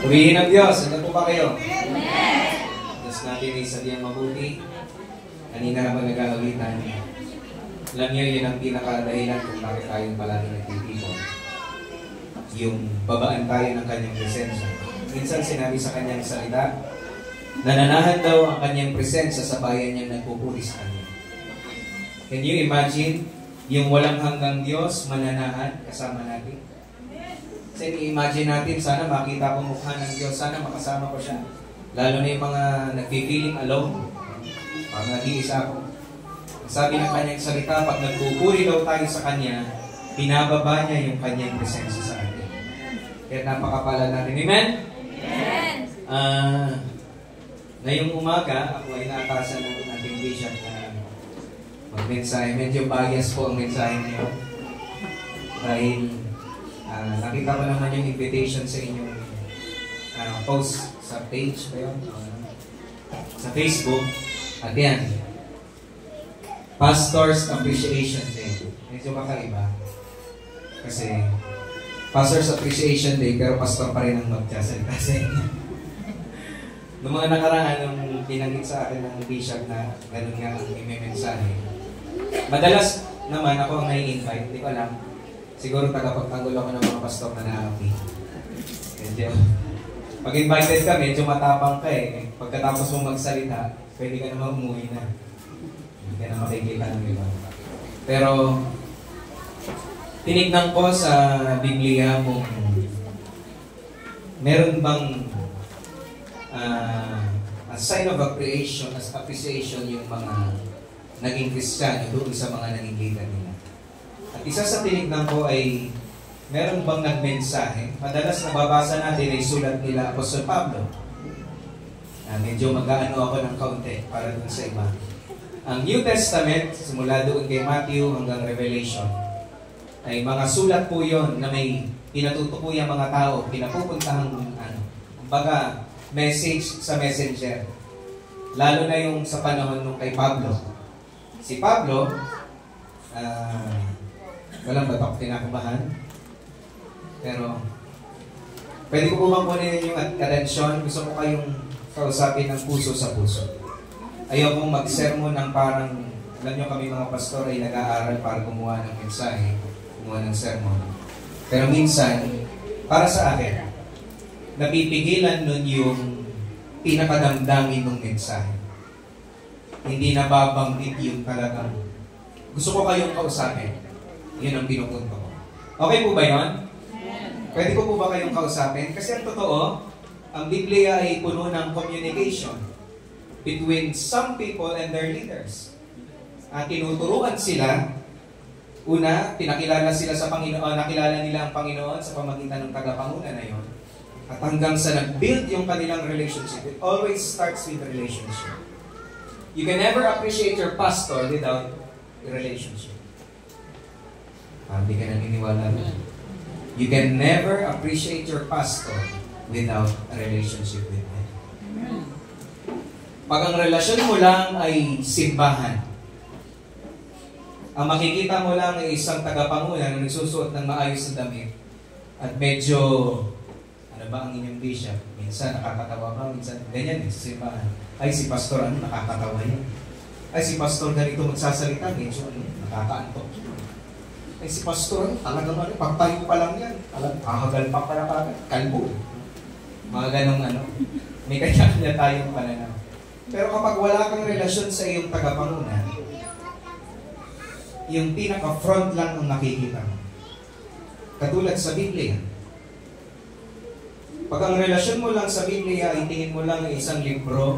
Purihin ng Diyos. Ano po ba kayo? Amen! Diyos natin ay sadyang mabuti. Kanina naman nag-aawitan. Alam niyo, yun ang pinaka-dahilan kung bakit tayong palagi nagtitipon. Yung babaan tayo ng kanyang presensya. Minsan sinabi sa kanyang salita, nananahan daw ang kanyang presensya sa bayan niyang nagpupuri sa kanya. Can you imagine yung walang hanggang Diyos mananahan kasama natin? Kasi i-imagine natin, sana makita ko mukha ng Diyos, sana makasama ko siya. Lalo na yung mga nag-feeling alone. Parang nag-iisa ako. Sabi ng kanyang salita, pag nagpupuri daw tayo sa kanya, pinababa niya yung kanyang presensya sa atin. Kaya napakapala natin. Amen? Amen! Ngayong umaga, ako ay naatasan ng ating bishop na mag-mensahe. Medyo bias po ang mensahe niyo. Dahil nakita ko naman yung invitation sa inyong post sa page ba yun? Sa Facebook. At yan, Pastor's Appreciation Day. Medyo kakaiba. Kasi, Pastor's Appreciation Day, pero pastor pa rin ang magsasalita sa inyo. Noong mga nakaraan, nung pinanggit sa akin ng bishop na ganun nga ang imimensahe, madalas naman ako ang nai-invite, hindi ko alam. Siguro tagapagtanggol ako ng mga pastor na naapi. Medyo, pag invited ka, medyo matapang ka eh. Pagkatapos mong magsalita, pwede ka naman umuwi na. Hindi ka na makikita ng iba. Pero, tinignan ko sa Biblia kung meron bang a sign of appreciation yung mga naging Kristiyano doon sa mga naging leader nila. At isa sa tinignan ko ay meron bang nagmensahe? Madalas nababasa natin ay sulat nila Apostol Pablo. Medyo mag-aano ako ng kaunti para dun sa iba. Ang New Testament, simula doon kay Matthew hanggang Revelation, ay mga sulat po yon na may pinatutukoy ang mga tao, pinapupuntahang kumbaga, message sa messenger. Lalo na yung sa panahon nung kay Pablo. Si Pablo, walang batok, kinakabahan. Pero, pwede ko po bang kunin yung attention? Gusto ko kayong kausapin ng puso sa puso. Ayaw kong mag-sermon ng parang, alam nyo kami mga pastor ay nag-aaral para gumawa ng mensahe, gumawa ng sermon. Pero minsan, para sa akin, napipigilan nun yung pinakadamdamin ng mensahe. Hindi nababanggit yung talagang gusto ko kayong kausapin. Yun ang pinupunto ko. Okay po ba yun? Pwede ko po ba kayong kausapin? Kasi ang totoo, ang Biblia ay puno ng communication between some people and their leaders. At tinuturuan sila, una, pinakilala sila sa Panginoon, nakilala nila ang Panginoon sa pamagitan ng tagapanguna na yon. At hanggang sa nag-build yung kanilang relationship, it always starts with a relationship. You can never appreciate your pastor without a relationship. Hindi ka naniniwala na. You can never appreciate your pastor without a relationship with him. Pag ang relasyon mo lang ay simbahan, ang makikita mo lang ay isang tagapanguna na nagsusuot ng maayos na damit at medyo, ano ba ang inyong bishop? Minsan nakakatawa ba? Minsan ganyan sa simbahan. Ay si pastor nakakatawa yan. Ay si pastor ganito magsasalita, medyo nakakaantok. Ay si pastor talagang pagtayo pa lang yan. Kahagal pa pala kagad. Kalbo. Mga ganong may kanya-kanya tayong pananaw. Pero kapag wala kang relasyon sa iyong tagapanguna, yung pinaka-front lang ang nakikita mo. Katulad sa Biblia. Pag ang relasyon mo lang sa Biblia ay tingin mo lang isang libro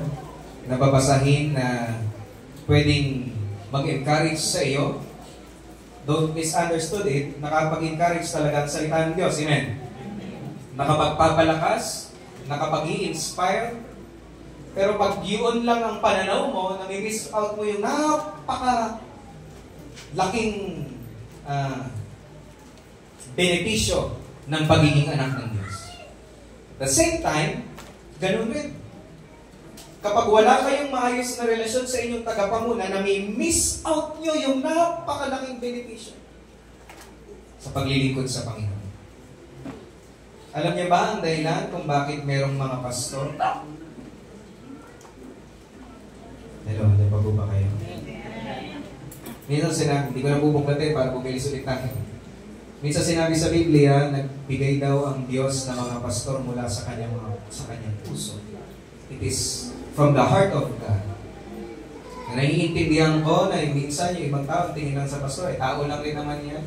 na babasahin na pwedeng mag-encourage sa iyo, don't misunderstood it, nakapag-encourage talaga ang salita ng Diyos. Amen? Nakapagpapalakas, nakapag-i-inspire, pero pag yun lang ang pananaw mo, nami-miss out mo yung laking benepisyo ng pagiging anak ng Diyos. At the same time, ganun rin. Kapag wala kayong maayos na relasyon sa inyong tagapanguna, nami-miss out nyo yung napakalaking benepisyo sa paglilingkod sa Panginoon. Alam niyo ba ang dahilan kung bakit merong mga pastor? Hello, hindi pa po ba kayo? Minsan sinabi, hindi ko na bubungkatin para bumilis ulit tayo. Minsan sinabi sa Biblia, nagbigay daw ang Diyos ng mga pastor mula sa kanyang puso. It is from the heart of God. Naiintindihan ko na minsan yung ibang tao tingin lang sa pastor, tao lang rin naman yan.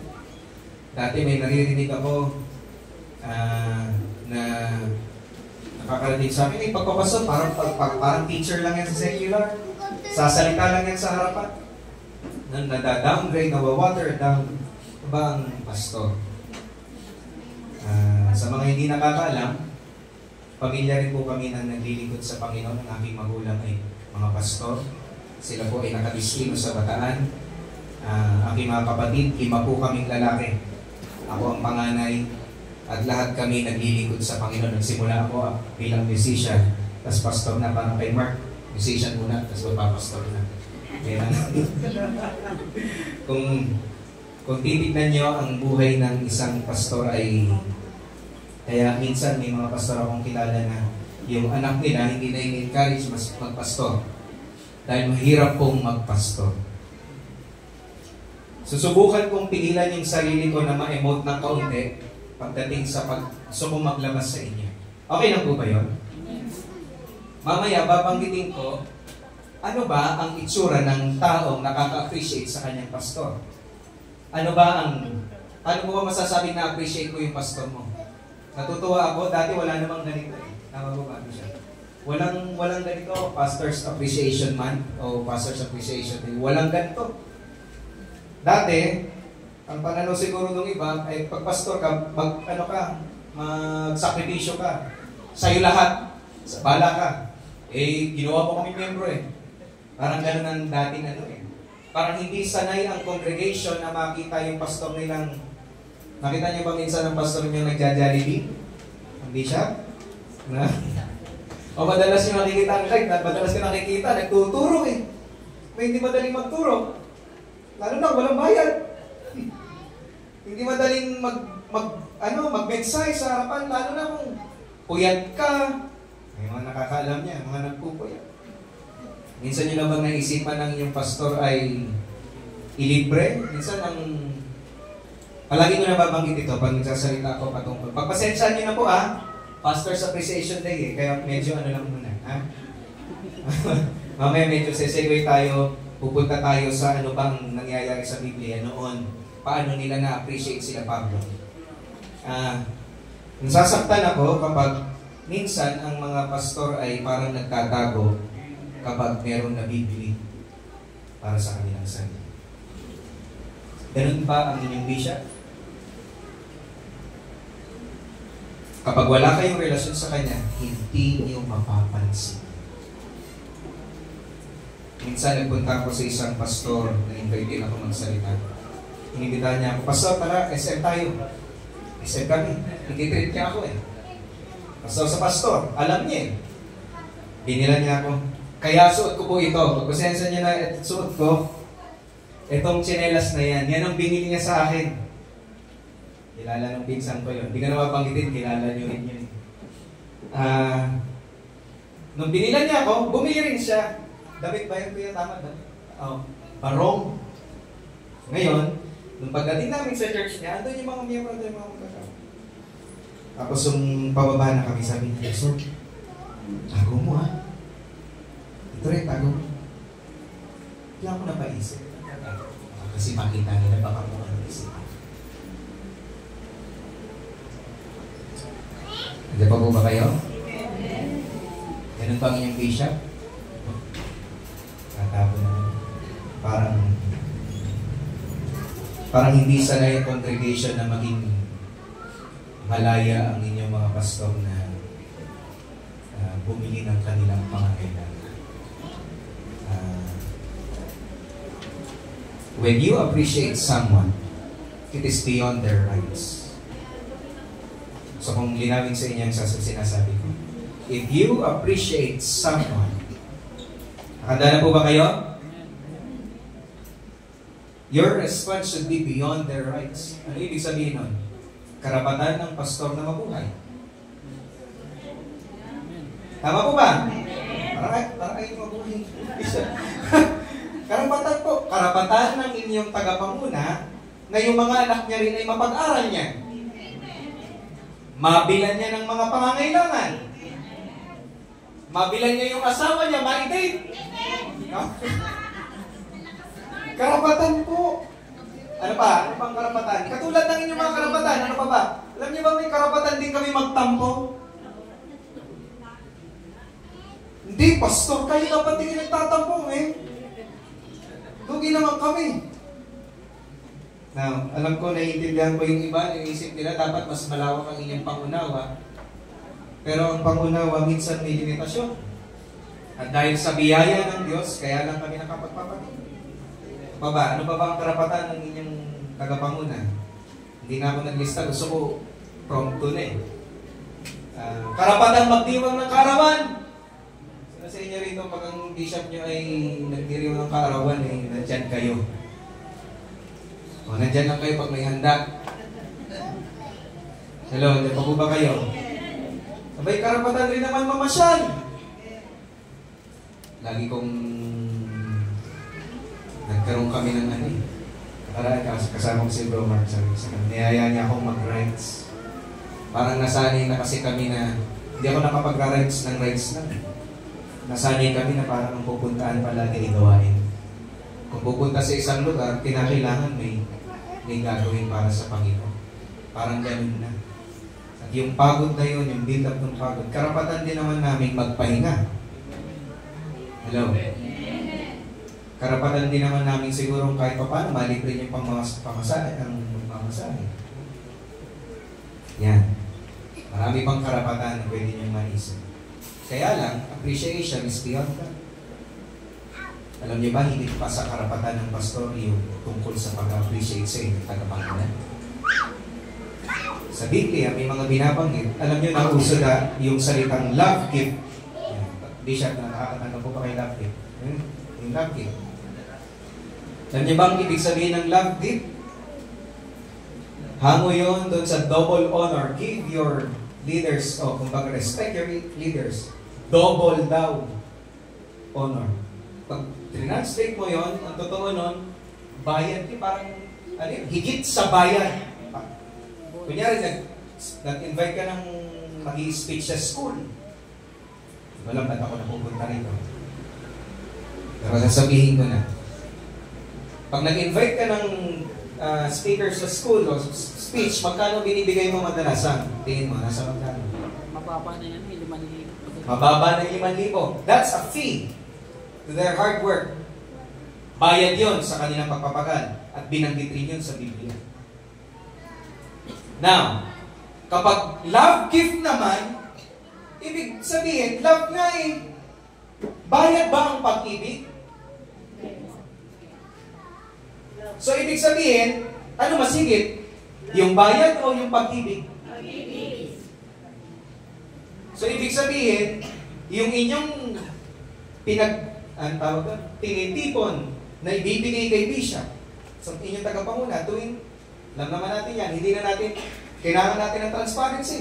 Dati may naririnig ako na nakakarating sa akin, pagpapastor, parang teacher lang yan sa secular. Sasalita lang yan sa harapan. Nadadowngrade, nawawater down ba ang pastor? Sa mga hindi nakakaalam, pamilya rin po kami na naglilingkod sa Panginoon. Ang aking magulang ay mga pastor. Sila po ay nakadistino sa Bataan. Aking mga kapatid, 5 po kaming lalaki. Ako ang panganay at lahat kami naglilingkod sa Panginoon. Nagsimula ako bilang musician, tapos pastor na, parang kay Mark. Musician muna, tapos magpapastor na. Kaya kung titignan nyo ang buhay ng isang pastor ay, kaya minsan may mga pastor akong kilala na yung anak nila hindi na in-encourage mas magpastor dahil mahirap pong magpastor. Susubukan kong pigilan yung sarili ko na ma-emote ng kaunti pagdating sa gusto kong maglabas sa inyo. Okay lang po ba yun? Mamaya babanggitin ko ano ba ang itsura ng taong nakaka-appreciate sa kanyang pastor. Ano mo ba masasabi na appreciate ko yung pastor mo? Natutuwa ako, dati wala namang ganito eh. Tama mo ba siya? Walang ganito, Pastor's Appreciation Month o Pastor's Appreciation Day. Walang ganito. Dati, ang pananaw siguro ng iba ay pag pastor ka, magsakripisyo ka. Sa'yo lahat, sa bala ka. Ginawa mo kami miyembro eh. Parang gano'n ang dating Parang hindi sanay ang congregation na makita yung pastor nilang. Nakita niyo ba minsan ang pastor niyo nagja-Jollibee? Hindi siya? Na? O madalas niyo nakikita ang live, madalas niyo nakikita, nagtuturo eh. May hindi madaling magturo. Lalo na, walang bayad. Hindi madaling mag-mensahe sa harapan, lalo na kung puyat ka. May mga nakakaalam niya, mga nagpupuyat. Minsan nyo na bang naisipan ng yung pastor ay ilibre? Minsan palagi ko na babanggit ito pag nagsasalita ako patungkol. Pagpasensyahan nyo na po Pastor's Appreciation Day kaya medyo lang muna. Mamaya medyo sesegue tayo, pupunta tayo sa ano bang nangyayari sa Biblia noon. Paano nila na-appreciate sila Pablo. Nasasaktan ako kapag minsan ang mga pastor ay parang nagtatago kapag meron nabibili para sa kanilang sarili. Ganun ba ang inyong bishop? Kapag wala kayong relasyon sa kanya, hindi niyo mapapansin. Minsan nagpunta ako sa isang pastor, na-invite din ako magsalita. Inibitahan niya ako, Pastor, tara, SM tayo. SM kami. Nagtitreat niya ako eh. Pastor sa pastor, alam niya eh. Binila niya ako. Kaya suot ko po ito. Pagpasensya niya na suot ko, itong tsinelas na yan, yan ang binili niya sa akin. Kilala ng pinsan ko yun. Hindi ka na mapanggitin, kilala niyo rin yun. Nung binila niya ako, bumili rin siya. David ba yun? Tama ba? Barong. Ngayon, nung pagdating namin sa church niya, andun yung mga miyembro, andun yung mga magkakaw. Tapos yung pababa na kami, sabi niya, so, tago mo Ito rin, tago mo. Hindi ako napaisip. Kasi makita nila baka mo ano isip. Hindi pa po ba kayo? Ganun pa ang inyong bishop? Katabo na. Parang hindi sanay ang congregation na maging malaya ang inyong mga pastor na bumili ng kanilang pangangailangan. When you appreciate someone, it is beyond their rights. So kung linawin sa inyo ang sinasabi ko, if you appreciate someone, nakanda na po ba kayo? Your response should be beyond their rights. Ano ibig sabihin nun? Karapatan ng pastor na mabuhay. Tama po ba? Para kayo mabuhay. Karapatan po. Karapatan ng inyong tagapanguna na yung mga anak niya rin ay mapag-aral niya. Mabilan niya ng mga pangangailangan. Mabilan niya yung asawa niya, ma-date. Karapatan po. Ano pa? Ano pang karapatan? Katulad ng inyong mga karapatan, ano pa ba? Alam niyo ba may karapatan din kami magtampo? Hindi, pastor, kayo dapat din nagtatampo eh. Lugi naman kami. Now, alam ko, naiintindihan ko yung iba, naisip nila, dapat mas malawak ang inyong pangunawa. Pero ang pangunawa, minsan may limitasyon. At dahil sa biyaya ng Diyos, kaya lang kami nakapagpapatid. Baba, ano pa ba ang karapatan ng inyong tagapanguna? Hindi na ako naglista, gusto ko prompto na eh. Karapatan magdiwang ng kaarawan. Sino sa inyo rito, pag ang bishop nyo ay nagdiriw ng kaarawan, eh, nandyan kayo. O, nandyan lang kayo pag may handa. Hello, nandyan pa po ba kayo? Sabay, karapatan rin naman mamasyal. Lagi kong nagkaroon kami ng ano eh. Kasama ko si Bro Mark, sabi sa kanya, niyaya niya akong mag-rides. Parang nasanay na kasi kami na, hindi ako nakapag-rides ng rides lang. Nasanay kami na parang ang pupuntaan palagi igawain. Kung pupunta sa isang lugar, kinakailangan may gagawin para sa Panginoon. Parang ganun na. At yung pagod na yun, yung build-up ng pagod, karapatan din naman namin magpahinga. Hello? Karapatan din naman namin siguro kahit pa paano, malibre yung pamasahe, ang pamasahe. Yan. Marami pang karapatan na pwede niyong maisip. Kaya lang, appreciation is beyond that. Alam niyo ba, hindi pa sa karapatan ng pastor yung tungkol sa pag-appreciate sa inyong tagapanguna. Sa Biblia, may mga binabanggit. Alam niyo na uso na yung salitang love gift. Bishop, nakakatanggap po pa kay love gift. Yung love gift. Alam niyo ba ang ibig sabihin ng love gift? Hango yun doon sa double honor. Give your leaders, kumbaga respect your leaders. Double daw honor. Pag translate mo yon, ang totoo nun, bayad di parang, higit sa bayad. Kunyari, nag-invite ka ng mag-i-speech sa school. Walang ba't ako napupunta rito. Pero sasabihin ko na, pag nag-invite ka ng speaker sa school o speech, magkano binibigay mo madalasan? Tingin mo, nasa magkano? Mababa na yan, 5,000. Mababa na 5,000. That's a fee to their hard work. Bayad yon sa kanilang pagpapagal. At binanggit rin yun sa Biblia. Now, kapag love gift naman, ibig sabihin, love nga eh. Bayad ba ang pag-ibig? So, ibig sabihin, ano mas higit? Yung bayad o yung pag-ibig? Pag-ibig. So, ibig sabihin, yung inyong tinitipon na ibibigay kay Bishop sa inyong tagapanguna, tuwing, alam naman natin yan, hindi na natin, kailangan natin ng transparency.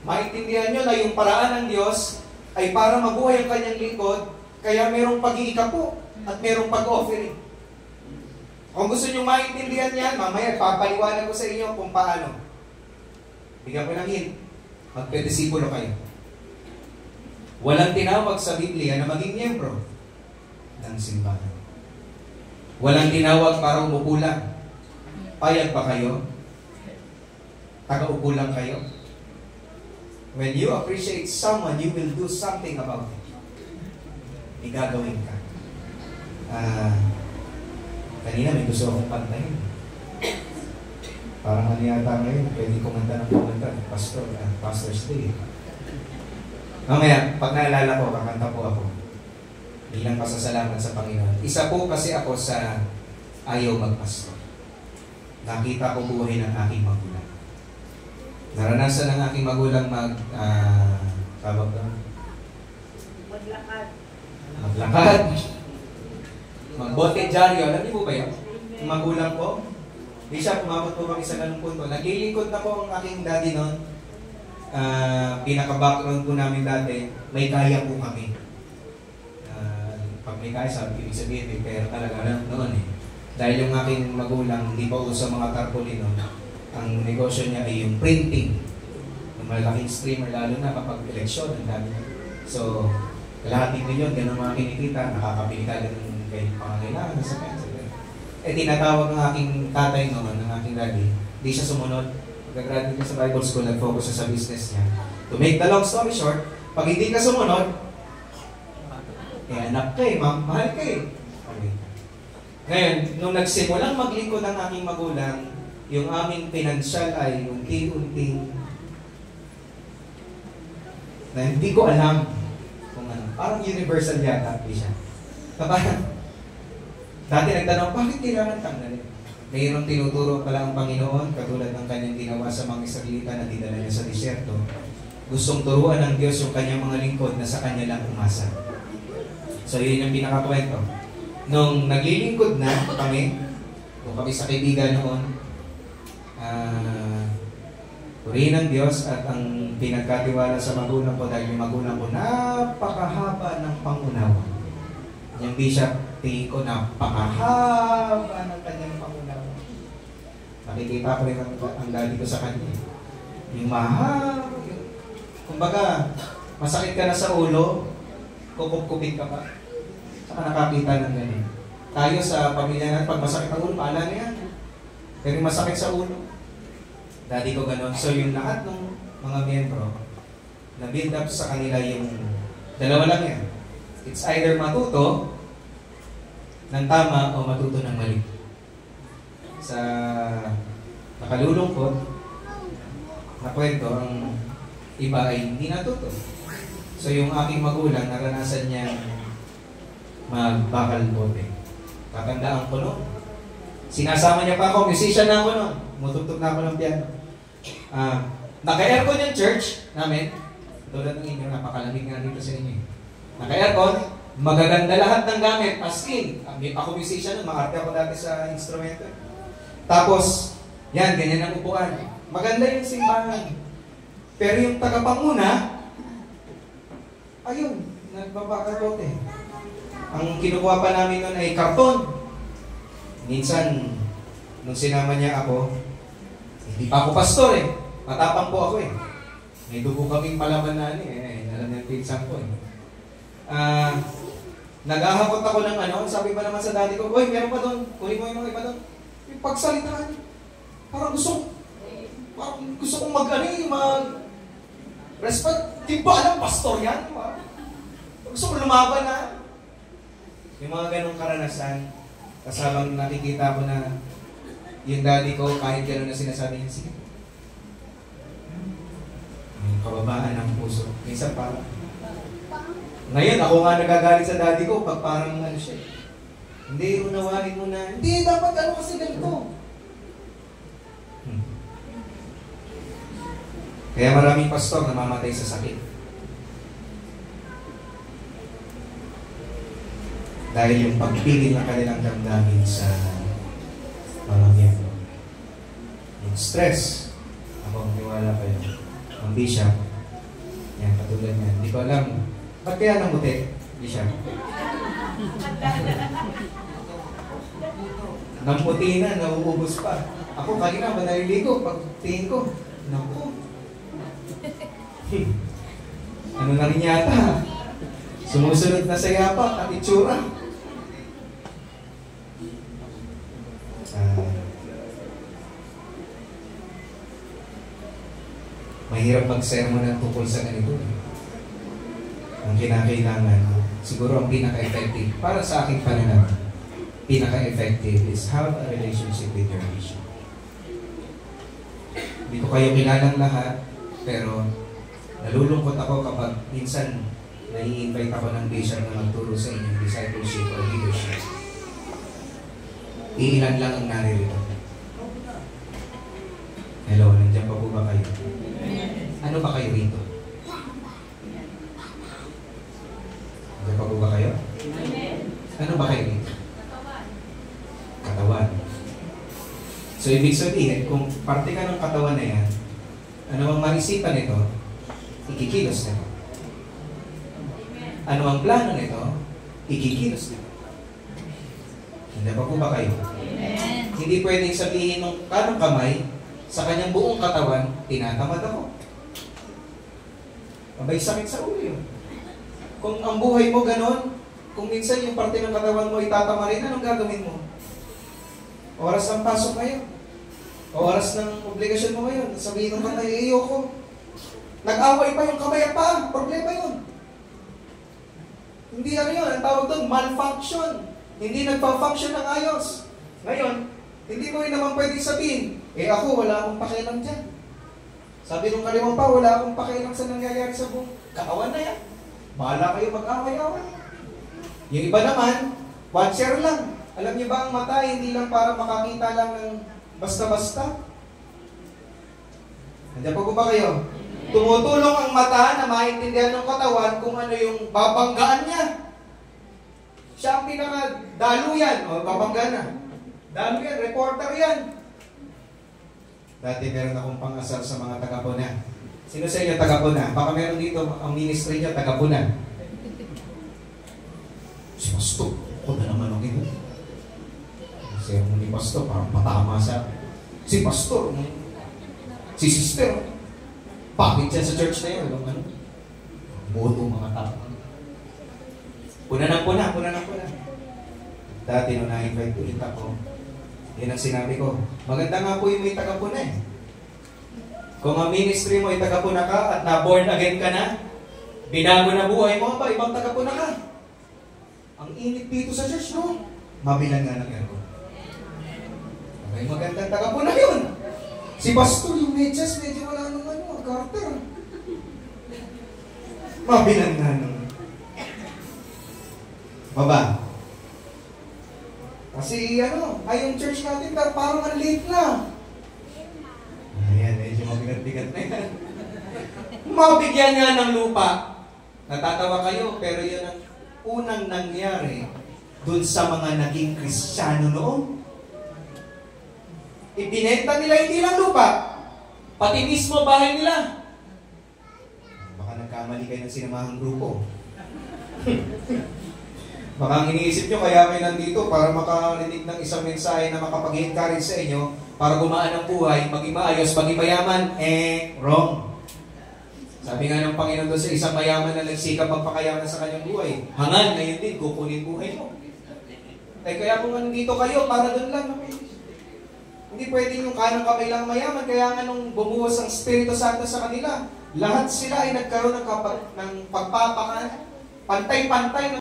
Maintindihan nyo na yung paraan ng Diyos ay para mabuhay ang kanyang lingkod, kaya merong pag-iikapo at merong pag-offering. Kung gusto nyo maintindihan yan, mamaya papaliwanag ko sa inyo kung paano. Bigyan ko ng hint. Magpedisipulo kayo. Walang tinawag sa Biblia na maging miyembro ng simbahan. Walang tinawag para umupo lang. Payag ba kayo? Taga-upo lang kayo? When you appreciate someone, you will do something about it. May gagawin ka. Kanina may gusto akong pantayin. Parang ano yata ngayon, pwede kumanta ng kumanta. Pastor's Day. Mamaya, pag naalala ko, kakanta po ako. Bilang pasasalamat sa Panginoon. Isa po kasi ako sa ayaw magpastor. Nakita ko buhay ng aking magulang. Naranasan ng aking magulang tawag doon? Maglakad. Magbotendyaryo. Alam niyo po ba yun? Magulang ko. Di siya, pumabot po kami sa ganung punto. Naglilingkod na po ang aking daddy noon. pinaka-background po namin dati, may kaya po kami. Pag may kaya, ibig sabihin, may pera talaga noon eh. Dahil yung aking magulang, hindi pa uso mga tarpaulin noon, ang negosyo niya ay yung printing. Yung malaking streamer, lalo na kapag eleksyon, ang dami. So, kalahating milyon, ganun mga kinikita, nakakabili ka ng kayo pangangailangan sa pensa. Eh, tinatawag ng aking tatay noon, ng aking daddy, hindi siya sumunod. Pagka-graduate niya sa Bible School, nag-focus siya sa business niya. To make the long story short, pag hindi ka sumunod, anak ka eh, mahal ka eh. Okay. Ngayon, nung nagsimulang maglingkod ang aking magulang, yung aming pinansyal ay unti-unting na hindi ko alam kung ano. Parang universal yata, hindi siya. Parang, dati nagtanong, bakit kailangan tanggalin? Mayroong tinuturo pala ang Panginoon, katulad ng kanyang ginawa sa mga Israelita na dinala niya sa disyerto. Gustong turuan ng Diyos yung kanyang mga lingkod na sa kanya lang umasa. So yun yung pinakakwento. Nung naglilingkod na kami, kung kami sa kaibigan noon, purihin ng Diyos at ang pinagkatiwala sa magulang ko dahil yung magulang ko napakahaba ng pangunawa. Yung bishop, tingin ko napakahaba ng kanyang pangunawa. Nakikita ko rin ang daddy ko sa kanya. Yung mahaba. Kumbaga, masakit ka na sa ulo, kukup-kupin ka pa. Saka nakakita ng ganyan. Tayo sa pamilya natin, pag masakit ang ulo, paalala yan. Pero masakit sa ulo. Daddy ko ganon. So yung lahat ng mga miyembro, na-build up sa kanila yung dalawa lang yan. It's either matuto ng tama o matuto ng mali. Sa nakalulungkot na kwento, ang iba ay hindi natuto. So yung aking magulang, naranasan niya magbakal bote. Tatandaan ko noon. Sinasama niya pa ako, musician na ako noon. Mutugtog na ako ng piano. Naka-aircon yung church namin. Tulad ng inyo, napakalamig nga dito sa inyo. Naka-aircon, magaganda lahat ng gamit, as in. Ako musician noon, makarte ako dati sa instrumento. Tapos, yan, ganyan ang upuan. Maganda yung simbahan. Pero yung tagapanguna, ayun, nagbabakal bote. Ang kinukuha pa namin noon ay karton. Minsan, nung sinama niya ako, hindi pa ako pastor eh. Matapang po ako eh. May dugo kaming palaban na alam niya pinsan ko eh. Naghahakot ako ng ano, sabi pa naman sa daddy ko, "Uy, meron pa doon, kunin mo yung mga iba doon." Yung pagsalitaan, parang gusto kong respect. Di ba alam, pastor yan? Gusto ko lumaban na. Yung mga ganong karanasan, kasamang nakikita ko na yung daddy ko, kahit gano'n na sinasabi niya, sige. Yung kababaan ng puso. Minsan parang, ngayon, ako nga nagagalit sa daddy ko pag parang ano siya. Hindi, unawain mo na. Hindi, dapat ano kasi ganito. Kaya maraming pastor namamatay sa sakit. Dahil yung pagpili ng kanilang damdamin sa mga miyembro. Yung stress, ako magtiwala kayo. Ang bishop, yan, katulad niyan. Hindi ko alam, ba't kaya namuti, bishop? Namuti na, nauubos pa. Ako kanina ba naliligo? Pag tingin ko, naku. Ano na rin yata? Sumusunod na sa yapak at itsura. Mahirap mag-sermon ng tungkol sa ganito. Ang kinakailangan, siguro ang pinaka-effective, para sa aking pananaw, pinaka-effective is have a relationship with your bishop. Hindi ko kayo kilalang lahat, pero nalulungkot ako kapag minsan nai-invite ako ng bishop na magturo sa inyong discipleship or leadership. Iilan lang ang naririto. Hello, nandiyan pa po ba kayo? Ano ba kayo rito? Nandiyan pa po ba kayo? Ano ba kayo rito? Katawan. So, ibig sabihin, kung parte ka ng katawan na yan, ano bang marisipan nito? ikikilos nito. Ano ang plano nito? Ikikilos nito. Hindi pa po ba kayo? Amen. Hindi pwedeng sabihin ng kanang kamay sa kanyang buong katawan, tinatamad ako. Abay, sakit sa ulo yun. Kung ang buhay mo ganon, kung minsan yung parte ng katawan mo itatama rin, anong gagawin mo? Oras ng pasok ngayon. O oras ng obligasyon mo ngayon. Sabihin ng kamay, ayoko. Nag-away pa yung kamay at paa. Problema yun. Hindi ano yun. Ang tawag doon, malfunction. Hindi nagpa-function ng ayos. Ngayon, hindi mo rin naman pwedeng sabihin, ako, wala akong pakialam dyan. Sabi nung kaliwang pa, wala akong pakialam sa nangyayari sa buong katawan na yan. Bahala kayo mag-away-away. Yung iba naman, watcher lang. Alam niyo ba ang mata, hindi lang para makakita lang ng basta-basta? Nandiyan pa po ba kayo? Tumutulong ang mata na maintindihan ng katawan kung ano yung babanggaan niya. Siya ang pinaka-daluyan. O, babanggaan na. Daluyan, reporter yan. Dati meron akong pang-asar sa mga taga-Puna. Sino sa inyo taga-Puna? Baka meron dito ang ministry niya taga-Puna. Si Pastor, ako na naman ang ito. Kasi ang ni Pastor, parang patama sa... Si Pastor, si Sister, bakit siya sa church na yun? Ano? Boto mga tao. Puna ng Puna. Dati nung na-invite ko ulit ako, yun ang sinabi ko. Maganda nga po yung may taga-Puna eh. Kung ang ministry mo ay taga-Puna ka at na-born again ka na, binago na buhay mo ba, ibang taga-Puna ka. Ang init dito sa church, no? Mabilan nga ng aircon. Okay, magandang taga-Puna yun. Si Pastor, yung medyas, medyo wala nung ano, Carter. Mabilan nga nung. Baba. Kasi ano, ay yung church natin parang ang late na. Ayan, medyo mabigat-bigat na yan. Mabigyan nga ng lupa. Natatawa kayo, pero yun ang unang nangyari dun sa mga naging Kristiyano noon. Ibinenta nila hindi lang lupa, pati mismo bahay nila. Baka nagkamali kayo ng sinamahang grupo. Baka ang iniisip nyo, kaya kayo nandito para makarinig ng isang mensahe na makapag-encourage sa inyo para gumaan ang buhay, maging maayos, maging mayaman, wrong. Sabi nga ng Panginoon doon sa isang mayaman na nagsikap magpakayaman sa kanyang buhay, hangan, ngayon din, kukunin buhay mo. Kaya kung nandito kayo, para doon lang. Hindi pwedeng yung kanang kamay lang mayaman, kaya nga nung bumuhos ang Espiritu Santo sa kanila, lahat sila ay nagkaroon ng pagpapakan, pantay-pantay